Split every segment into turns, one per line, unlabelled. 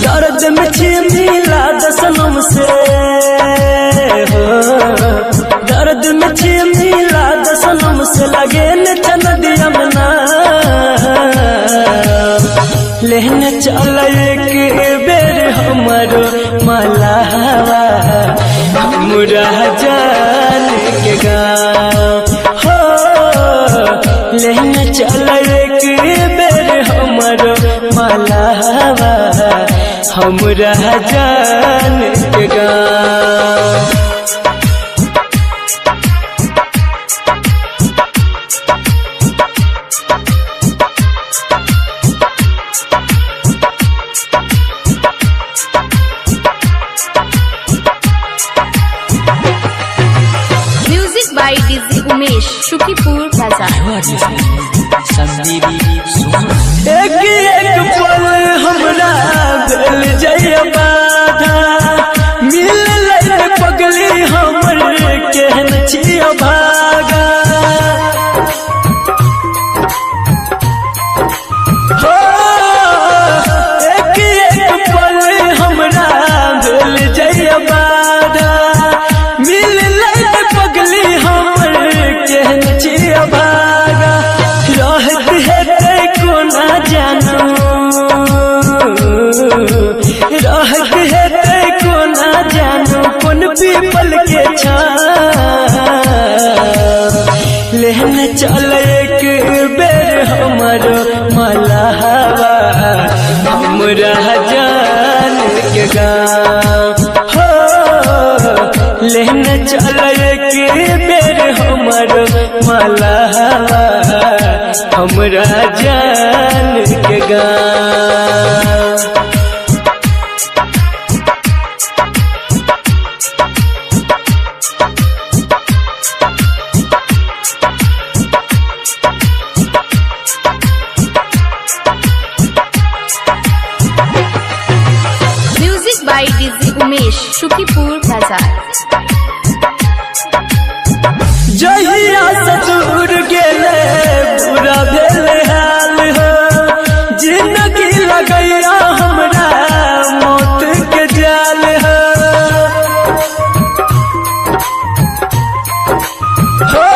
दर्द में मिला दसनम से हो, दर्द में मिला दसनम से लगे न चनदिया मना लेने चल एक बेर हमारो मलावा हमरा जान के गाँव हो, लेने चल एक बेर हमारो मलावा हमरा जान के गाँव।
Music by DJ Umesh, Shukipur बाजार।
एक एक पल हमरा भेल जय बाधा, मिल पगली हमर केहन छिया भागा हो, एक एक पल हमरा भेल जय बाधा, मिल पगली हमर केहन छिया भागा। रहत हेतै कोना जानू, रहत हेतै कोना जानू कोन पीपल के छाँव, लेने चल एक बेर हमरो मलावा हमरा जान के गाँव हो, लेने चल एक बेर हमरो मलावा हमरा जान के गाँव।
Music by DJ Umesh, Shukipur बाजार।
जहिया से दूर गेले बुरा भेल हाल हो, जिंदगी लगैया हमरा मौत के जाल हो, हो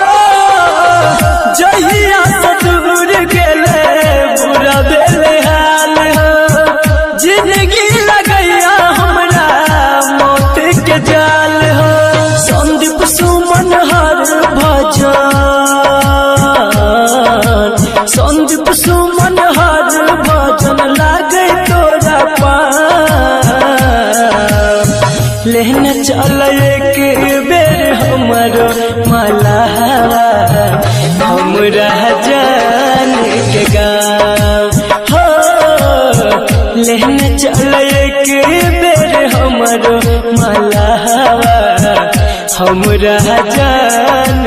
जहिया से दूर गेले बुरा भेल हाल हो, जिंदगी लगैया हमरा मौत के जाल हो। संदीप सुमन हर भजन, संदीप सुमन हर भजन लागे तोरा पाँव, लेने चल एक बेर हमरो मलावा हमरा जान के गाँव हो, लेने चल एक बेर हमरो मलावा हमरा जान